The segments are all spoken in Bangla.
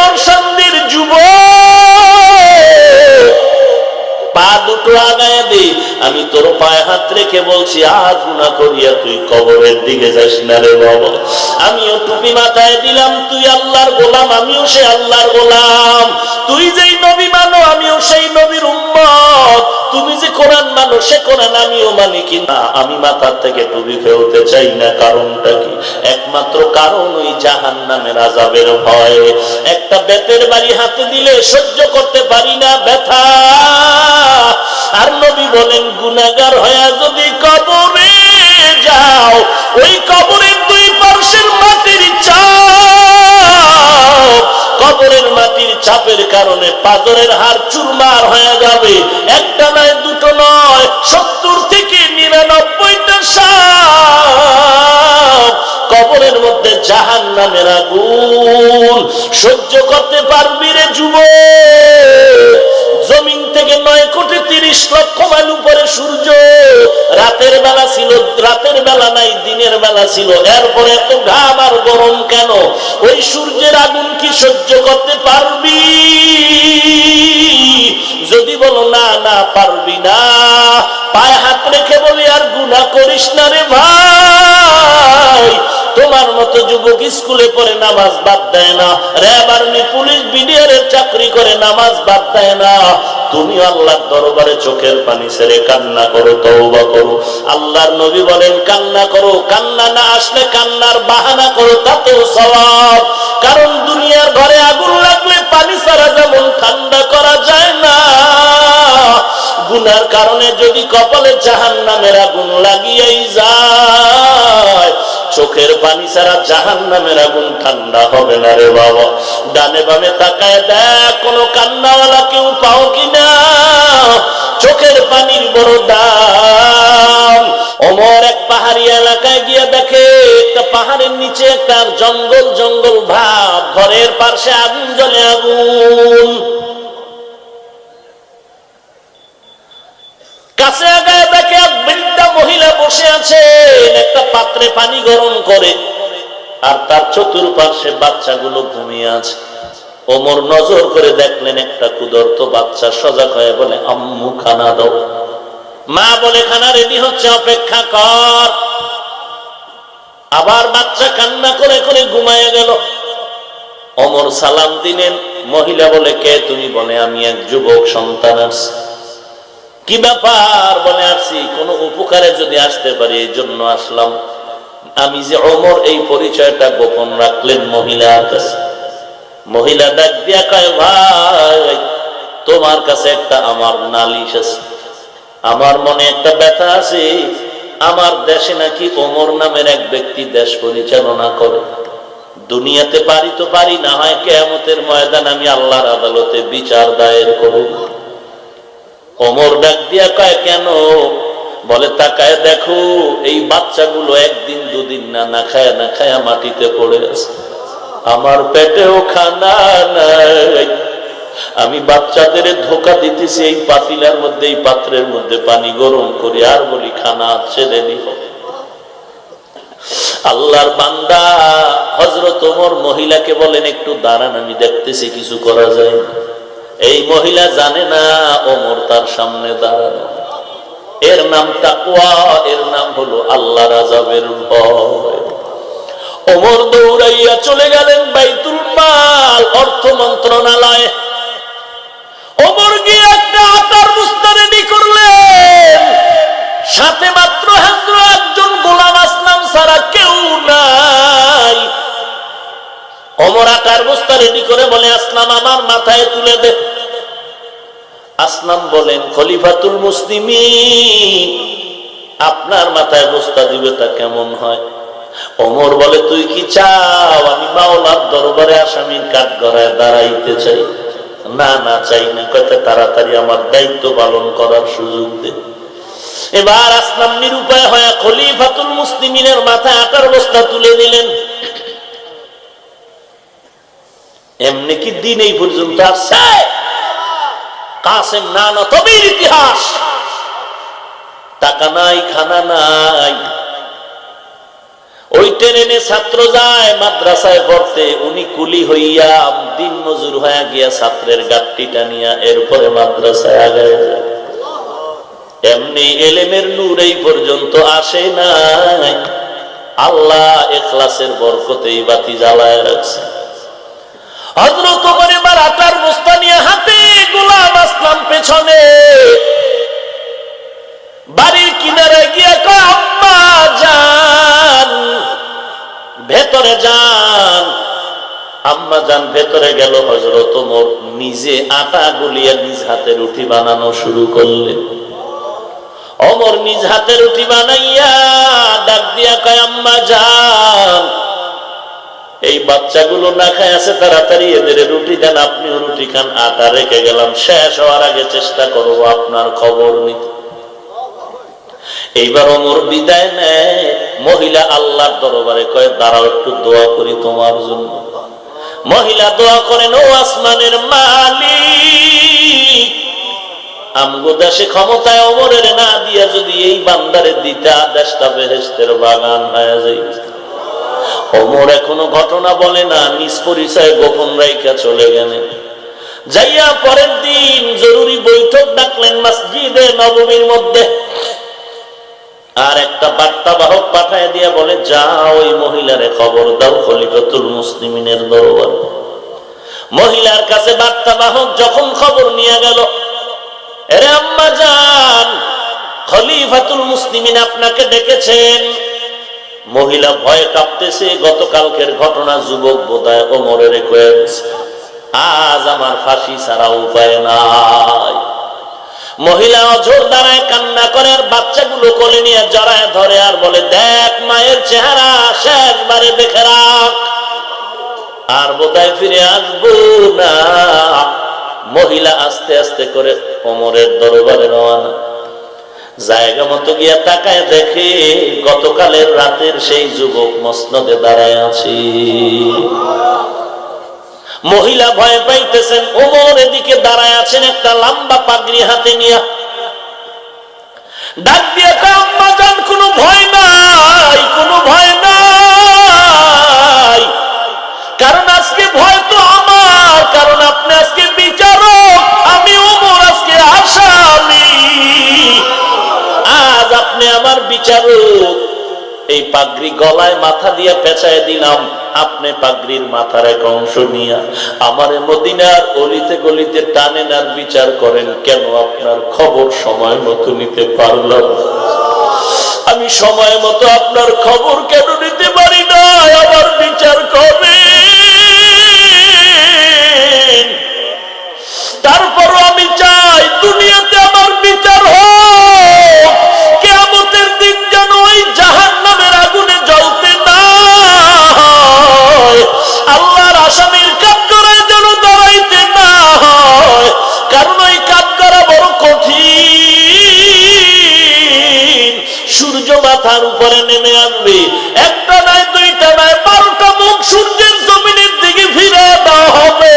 নরসন্দির যুবক, পা দুটো আগায় দে, আমি তোর পায়ে হাত রেখে বলছি আর গুনাহ করিয়া তুই কবরের দিকে যাস না রে বাবা। আমিও টুপি মাথায় দিলাম, তুই আল্লাহর গোলাম, আমিও সে আল্লাহর গোলাম। তুই যেই নবী মানো আমিও সেই নবীর উম্মত, তুমি যে কোরআন মানো সে কোরআন আমিও মানি। কিনা আমি মাথার থেকে টুপি ফেলতে চাই না, কারণটা কি? একমাত্র কারণ ওই জাহান্নামের আযাবের ভয়। একটা বেতের বাড়ি হাতে দিলে সহ্য করতে পারি না ব্যথা। আর নবী বলেন গুনাহগার হয়ে যদি কবরে যাও, ওই কবরের দুই পার্শ্বের মাটির চাপ, কবরের মাটির চাপের কারণে পাজরের হাড় চুরমার হয়ে যাবে। একটা নয়, দুটো নয়, 70 থেকে 99টা সাপ কবরের মধ্যে জাহান্নামের আগুন। সহ্য করতে পারবি রে যুবক? জমিন থেকে 9,30,00,000 মাইল উপরে সূর্য, রাতের বেলা ছিল, রাতের বেলা নাই, দিনের বেলা ছিল, এরপরে এত ঘাম আর গরম কেন? ওই সূর্যের আগুন কি সহ্য করতে পারবি? যদি বলো না না পারবি না, পায়ে হাত রেখে বলি আর গুনাহ করিস না রে ভাই। তোমার মতো যুবক স্কুলে পড়ে নামাজ বাদ দেয় না, র্যাব আর্মি পুলিশ বিডিআরের চাকরি করে নামাজ বাদ দেয় না। তুমি আল্লাহর দরবারে চোখের পানি ছেড়ে কান্না করো, তওবা করো। আল্লাহর নবী বলেন কান্না করো, কান্না না আসলে কান্নার বাহানা করো, তাতেও সওয়াব। কারণ দুনিয়ার ঘরে আগুন লাগলে পানি ছাড়া যেমন ঠান্ডা করা যায় না, গুনার কারণে যদি কপালে জাহান্নামের আগুন লাগিয়েই যায়, চোখের পানি ছাড়া জাহান্নামের আগুন ঠান্ডা হবে না রে বাবা। ডানে বামে তাকায় দেখ কোনো কান্নাওয়ালা কেউ পাও কিনা। চোখের পানির বড় দাম। ওমর এক পাহাড়ি এলাকায় গিয়ে দেখে একটা পাহাড়ের নিচে একটা জঙ্গল জঙ্গল ভাব, ঘরের পাশে আগুন জ্বলে, আগুন। কাছে আগায় দেখে এক বৃদ্ধা মহিলা বসে আছে, একটা পাত্রে পানি গরম করে, আর তার চতুর্পাশে বাচ্চাগুলো ঘুমিয়ে আছে। ওমর নজর করে দেখলেন একটা ক্ষুধার্ত বাচ্চা সজাগ হয়ে বলে আম্মু খানা দাও। মা বলে খানা রেডি হচ্ছে, অপেক্ষা কর। আবার বাচ্চা কান্না করে করে ঘুমায় গেল। ওমর সালাম দিলেন, মহিলা বলে কে তুমি? বলে আমি এক যুবক সন্তান আসছি। কি ব্যাপার? বলে আসছি কোন উপকারে যদি আসতে পারি এই জন্য আসলাম। আমি যে ওমর এই পরিচয়টা গোপন রাখলেন মহিলার কাছে। মহিলা ডাক দিয়া কয় ভাই তোমার কাছে একটা আমার নালিশ আছে, আমার মনে একটা ব্যথা আছে। আমার দেশে নাকি ওমর নামের এক ব্যক্তি দেশ পরিচালনা করে। দুনিয়াতে পারি তো পারি, না হয় কিয়ামতের ময়দান আমি আল্লাহর আদালতে বিচার দায়ের করব। ওমর ডাক দিয়া কয় কেন? বলে তাকায় দেখো এই বাচ্চাগুলো একদিন দুদিন না খায় না খায়া মাটিতে পড়ে আছে, আমার পেটেও খানা নাই। আমি বাচ্চাদের ধোকা দিতেছি এই পাতিলার মধ্যে, এই পাত্রের মধ্যে পানি গরম করি, আর বলি খানা ছেড়ে নিব। আল্লাহর বান্দা হযরত ওমর মহিলাকে বলেন একটু দাঁড়ান, আমি দেখতেছি কিছু করা যায়। এই মহিলা জানে না ওমর তার সামনে দাঁড়ানো। এর নাম তাকওয়া, এর নাম হলো আল্লাহর আযাবের ভয়। ওমর দৌড়াইয়া চলে গেলেন বাইতুল মাল, অর্থ মন্ত্রণালয়ে। ওমর গিয়ে একটা আটার বস্তা রেডি করলেন, সাথে মাত্র একজন গোলাম আসলাম ছাড়া কেউ নাই। ওমর আটার বস্তা রেডি করে বলে আসলাম আমার মাথায় তুলে দে। আসলাম বলেন খলিফাতুল মুসলিমিন, আপনার মাথায় বস্তা দিবে তা কেমন হয়? ওমর বলে তুই কি চাও আমি মাওলার দরবারে আসামির কাঠগড়ায় দাঁড়াইতে চাই? না না চাই না। কত তাড়াতাড়ি আমার দায়িত্ব পালন করার সুযোগ দে। এবার আসলাম নিরুপায় হয়ে খলিফাতুল মুসলিমিনের মাথায় আটার বস্তা তুলে দিলেন। এমনি কি দিন এই পর্যন্ত আসছে? কাসেম নানা তবির ইতিহাস। টাকা নাই, খানা নাই, ওই ট্রেনে ছাত্র যায় মাদ্রাসায় পড়তে, উনি কুলি হইয়া দিন মজুর হয়ে গিয়া ছাত্রের গাট্টিটা নিয়া এরপরে মাদ্রাসায় আগায় যায়। এমনি এলেমের নূর এই পর্যন্ত আসে নাই, আল্লাহ ইখলাসের বরকতেই বাতি জ্বালায় রাখছে। হযরত ওমর এবার আটার বস্তা নিয়ে হাতে, গোলাম আসলাম পেছনে, বাড়ির কিনারে গিয়ে কয় আম্মা জান ভেতরে যান। আম্মা জান ভেতরে গেল। হযরত ওমর নিজে আটা গুলিয়ে নিজ হাতে রুটি বানানো শুরু করলেন। ওমর নিজ হাতে রুটি বানাইয়া ডাক দিয়া কয় আম্মা জান এই বাচ্চাগুলো না খায় আছে, তাড়াতাড়ি এদের রুটি দেন, আপনিও রুটি খান। আটা রেখে গেলাম, শেষ হওয়ার আগে চেষ্টা করবো আপনার খবর নিতে। এইবার ওমর বিদায় নেয়। মহিলা আল্লাহর দরবারে কয় দাঁড়াও একটু দোয়া করি তোমার জন্য। মহিলা দোয়া করেন, ও আসমানের মালিক, আমগো দেশে ক্ষমতায় ওমরের না দিয়া যদি এই বান্দারে দিতা, দেশটা বেহেশতের বাগান হয়ে যাইত। ওমর এখনো ঘটনা বলে না, নিজ পরিচয় গোপন রাইখা চলে গেলেন। যাইয়া পরের দিন জরুরি বৈঠক ডাকলেন মসজিদে নববীর মধ্যে। আর একটা বার্তাবাহক পাঠায় দিয়া বলে, যাও ওই মহিলারে খবর দাও খলিফাতুল মুসলিমিনের দরবার। মহিলার কাছে বার্তাবাহক যখন খবর নিয়ে গেল, আরে আম্মা জান খলিফাতুল মুসলিমিন আপনাকে ডেকেছেন। মহিলা ভয়ে কাঁপতেছে, গতকালকের ঘটনা যুবক বোধহয় ওমরের কয়ে দিয়েছে, আজ আমার ফাঁসি ছাড়া উপায় নাই। মহিলা অঝোর দাঁড়ায় কান্না করে, আর বাচ্চাগুলো কোলে নিয়ে জড়ায় ধরে আর বলে, দেখ মায়ের চেহারা শেষবারে দেখে রাখ, আর বোধহয় ফিরে আসবো না। মহিলা আস্তে আস্তে করে ওমরের দরবারে রওনা। জায়গা মতো গিয়া তাকায় দেখে গতকালের রাতের সেই যুবক মসনদে দাঁড়ায় আছে। মহিলা ভয় পাইতেছেন। ওমর এদিকে দাঁড়ায় আছেন একটা লম্বা পাগড়ি হাতে নিয়ে। ডাক দিয়ে কয় আম্মা জান কোনো ভয় নাই, কোনো ভয় নাই, কারণ আজকে ভয় তো আমার, কারণ আপনি আজকে বিচারক, আমি ওমর আজকে আসামি, আজ আপনি আমার বিচারক। এই পাগড়ি গলায় মাথা দিয়ে পেঁচায় দিলাম, আপনি পাগড়ির মাথার এক অংশ নিয়ে আমার মদিনার অলিতে গলিতে টানেন আর বিচার করেন। কেন আপনার খবর সময় মতো নিতে পারলাম? আমি সময় মতো আপনার খবর কেন নিতে পারি না? আমার বিচার করেন। তারপরও আমি চাই দুনিয়াতে আমার বিচার হোক, কিয়ামতের দিন যেন ওই জাহান্নামের আগুনে জ্বলতে না হয়, আল্লাহর আসামির কাঠগড়ায় যেন দাঁড়াইতে না হয়, কারণ ওই কাঠগড়া বড় কঠিন। সূর্য মাথার উপরে নেমে আসবে, একটা নয় দুইটা নয় 12টা মুখ সূর্যের জমিনের দিকে ফিরে দেওয়া হবে।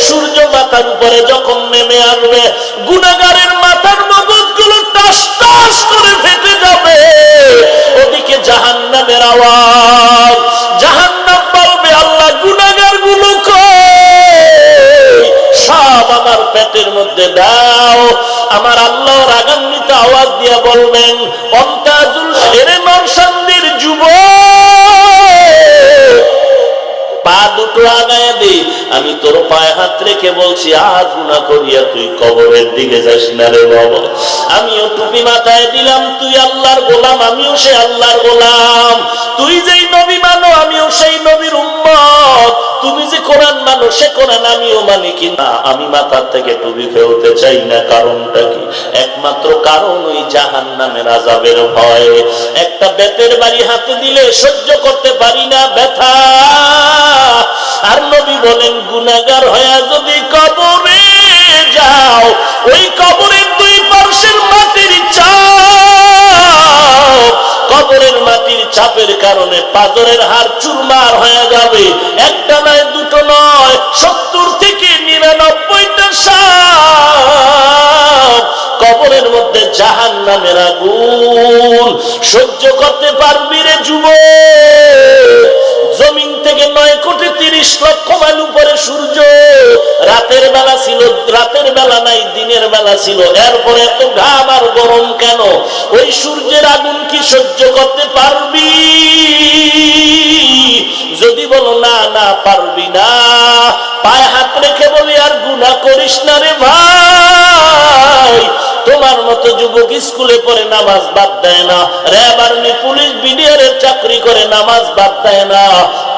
সূর্য মাথার উপরে যখন নেমে আসবে, গুনাহগারের মাথার মগজগুলো টাস টাস করে ফেটে যাবে। ওদিকে জাহান্নামের আওয়াজ, জাহান্নাম বলবে আল্লাহ গুনাহগার গুলো কই, সব আমার পেটের মধ্যে দাও। আমার আল্লাহ রাগান্বিত আওয়াজ দিয়ে বলবেন, অন্তাজুল এরে নরসান্দির যুবক, পা দুটো আগায় দে। আমি তোর পায়ে হাত রেখে বলছি, আর গুনাহ করিয়া তুই কবরের দিকে যাস না রে বাবা। আমিও টুপি মাথায় দিলাম, তুই আল্লাহর গোলাম, আমিও সে আল্লাহর গোলাম। তুই যেই নবী মানো, আমিও সেই নবীর উম্মত। তুমি যে কোরআন মানো, সে কোরআন আমিও মানি। কিনা আমি মাথার থেকে টুপি ফেলতে চাই না। কারণটা কি? একমাত্র কারণ ওই জাহান্নামের আযাবের ভয়। একটা বেতের বাড়ি হাতে দিলে সহ্য করতে পারি না ব্যথা। আর নবী বলেন, গুনাহগার হয়ে যদি কবরে যাও, ওই কবরের দুই পার্শ্বের মাটির চাপ, কবরের মাটির চাপের কারণে পাজরের হাড় চুরমার হয়ে যাবে। একটা নয় দুটো নয়, 70 থেকে 99টা সাপ কবরের মধ্যে জাহান্নামের আগুন সহ্য করতে পারবি রে যুবক? জমিন থেকে 9,30,00,000 মাইল উপরে সূর্য, রাতের বেলা ছিল, রাতের বেলা নাই, দিনের বেলা ছিল, এরপরে এত ঘাম আর গরম কেন? ওই সূর্যের আগুন কি সহ্য করতে পারবি? যদি বলো না, না পারবি না, পায়ে হাত রেখে বলি আর গুনাহ করিস না রে ভাই। তোমার মতো যুবক স্কুলে পড়ে নামাজ বাদ দেয় না, র্যাব আর্মি পুলিশ বিডিআর এর চাকরি করে নামাজ বাদ দেয় না,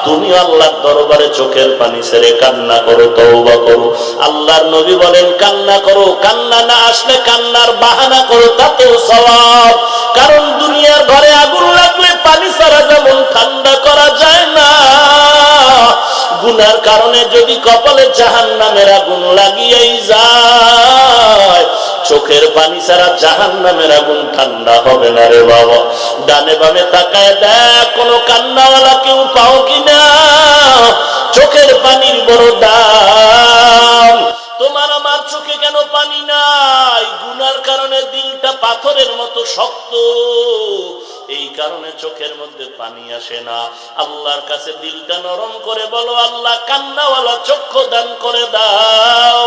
তুমি আল্লাহর দরবারে চোখের পানি ছেড়ে কান্না করো, তওবা করো। আল্লাহর নবী বলেন কান্না করো, কান্না না আসলে কান্নার বাহানা করো, তাতেও সওয়াব। কারণ দুনিয়ার ঘরে আগুন লাগলে পানি ছাড়া যেমন ঠান্ডা করা যায় না, গুনার কারণে যদি কপালে জাহান্নামের আগুন লাগিয়েই যায়, চোখের পানি ছাড়া জাহান্নামের আগুন ঠান্ডা হবে না রে বাবা। ডানে বামে তাকায় দেখ, কোনো কান্নাওয়ালা কেউ পাও কিনা? চোখের পানির বড় দাম। তোমার আমার চোখে কেন পানি নাই? গুনার কারণে দিলটা পাথরের মতো শক্ত, এই কারণে চোখের মধ্যে পানি আসে না। আল্লাহর কাছে দিলটা নরম করে বলো, আল্লাহ কান্নাওয়ালা চক্ষু দান করে দাও,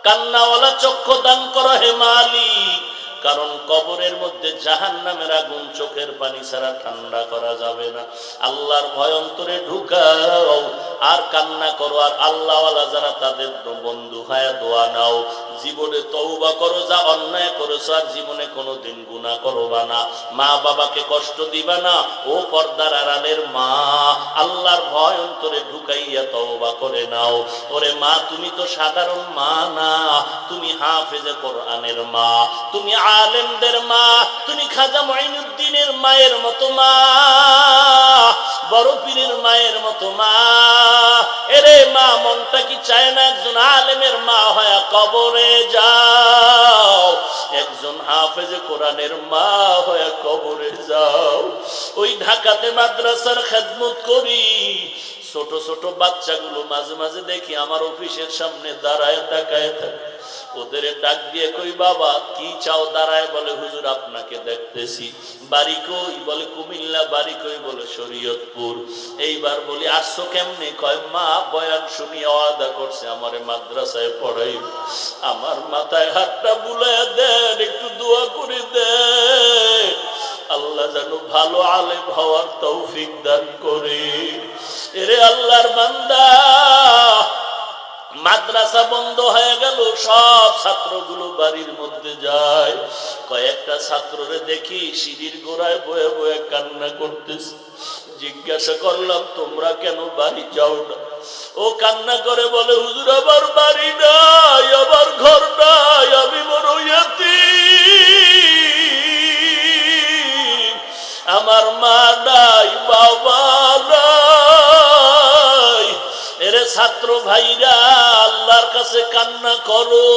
কান্নাওয়ালা চক্ষু দান করো হে মালিক। কারণ কবরের মধ্যে জাহান্নামের আগুন চোখের পানি ছাড়া ঠান্ডা করা যাবে না। আল্লাহর ভয় অন্তরে ঢুকাও আর কান্না করো। আর আল্লাহওয়ালা যারা তাদের বন্ধু হয় দোয়া নাও, জীবনে তওবা করো, যা অন্যায় করেছো আর জীবনে কোনোদিন গুনাহ করবা না, মা বাবাকে কষ্ট দিবা না। ও পর্দার আড়ালের মা, আল্লাহর ভয় অন্তরে ঢুকাইয়া তওবা করে নাও। ওরে মা, তুমি তো সাধারণ মা না, তুমি হাফেজে কোরআনের মা, তুমি আলেমদের মা, তুমি খাজা মুঈনুদ্দিনের মায়ের মতো মা, বড় পীরের মায়ের মতো মা। এরে মা, মনটা কি চায় না একজন আলেমের মা হয়ে কবরে যাও, একজন হাফেজে কোরআনের মা হয়ে কবরে যাও? ওই ঢাকাতে মাদ্রাসার খেদমত করি, ছোট ছোট বাচ্চাগুলো মাঝে মাঝে দেখি আমার অফিসের সামনে দাঁড়ায় তাকায় থাকে, ওদের ডাক দিয়ে কই বাবা কি চাও? দাঁড়ায় বলে হুজুর আপনাকে দেখতেছি। বাড়ি কই? বলে কুমিল্লা। বাড়ি কই? বলে শরীয়তপুর। এইবার বলি আসছো কেমনে? কয় মা বয়ান শুনিয়ে ওয়াদা করছে আমারে মাদ্রাসায় পড়াই। আমার মাথায় হাতটা বুলাইয়া দেন, একটু দোয়া করে দেন, আল্লাহ যেন ভালো আলেম হওয়ার তৌফিক দান করে। এরে আল্লাহর বান্দা, মাদ্রাসা বন্ধ হয়ে গেল, সব ছাত্রগুলো বাড়ির মধ্যে যায়। কয়েকটা ছাত্ররে দেখি সিঁড়ির গোড়ায় বয়ে বয়ে কান্না করতেছে। জিজ্ঞাসা করলাম তোমরা কেন বাড়ি যাও না? ও কান্না করে বলে হুজুর আমার বাড়ি নাই, আমার ঘর নাই, আমি বড় ইয়াতীম, আমার মা নাই, বাবা নাই। এরে ছাত্র ভাইরা, আল্লাহর কাছে কান্না করো,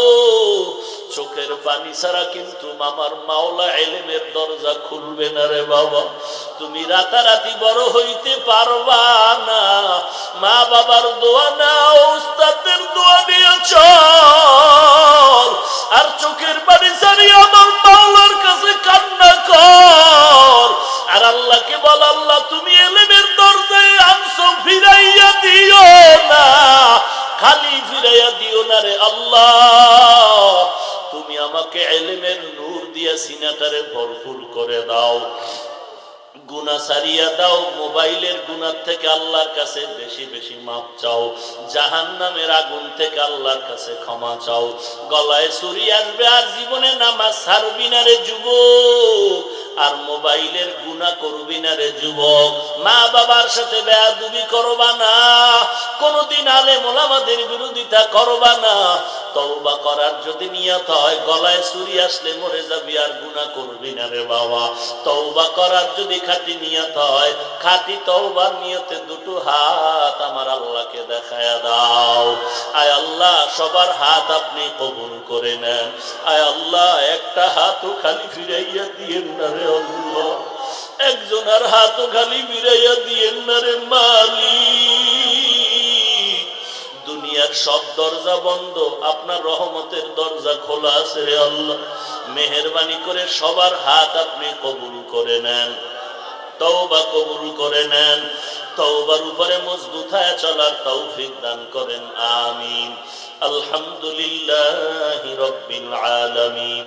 চোখের পানি ছাড়া কিন্তু আমার মাওলা ইলমের দরজা খুলবে না রে বাবা। তুমি রাতারাতি বড় হইতে পারবা না, মা বাবার দোয়া নাও, উস্তাদের দোয়া নিয়ে চল, আর চোখের পানি ছাড়িয়ে আমার মাওলার কাছে কান্না কর। আর আল্লাহকে বল, আল্লাহ তুমি ইলমের দরজায় আনছো, ফিরাইয়া দিও না, খালি ফিরাইয়া দিও না রে আল্লাহ। তুমি আমাকে ইলমের নূর দিয়া সিনাটারে ভরপুর করে দাও, গুনাহ সারিয়া দাও, মোবাইলের গুনাহ থেকে আল্লাহর কাছে বেশি বেশি মাপ চাও, জাহান্নামের আগুন থেকে আল্লাহর কাছে ক্ষমা চাও। গলায় ছুরি আসবে আর জীবনে নামাজ ছাড়বি না রে যুবক, আর মোবাইলের গুনাহ করবি না রে যুবক। মা বাবার সাথে বেয়াদবি করবা না, কোনদিন আলেম ওলামাদের বিরোধিতা করবা না। তওবা করার যদি নিয়ত হয়, গলায় ছুরি আসলে মরে যাবি আর গুনাহ করবি না রে বাবা। তওবা করার যদি খাঁটি নিয়ত হয়, খাঁটি তওবার নিয়তে দুটো হাত আমার আল্লাহকে দেখায়া দাও। আয় আল্লাহ, সবার হাত আপনি কবুল করে নেন। আয় আল্লাহ, একটা হাতও খালি ফিরাইয়া দিয়েন না রে আল্লাহ, একজনের হাতও খালি ফিরাইয়া দিয়েন না রে মালিক। দুনিয়ার সব দরজা বন্ধ, আপনার রহমতের দরজা খোলা আছে রে আল্লাহ। মেহেরবানি করে সবার হাত আপনি কবুল করে নেন, তওবা কবুল করে নেন, তওবার উপরে মজবুত হয়ে চলার তৌফিক দান করেন, আমিন। আলহামদুলিল্লাহি রাব্বিল আলামিন।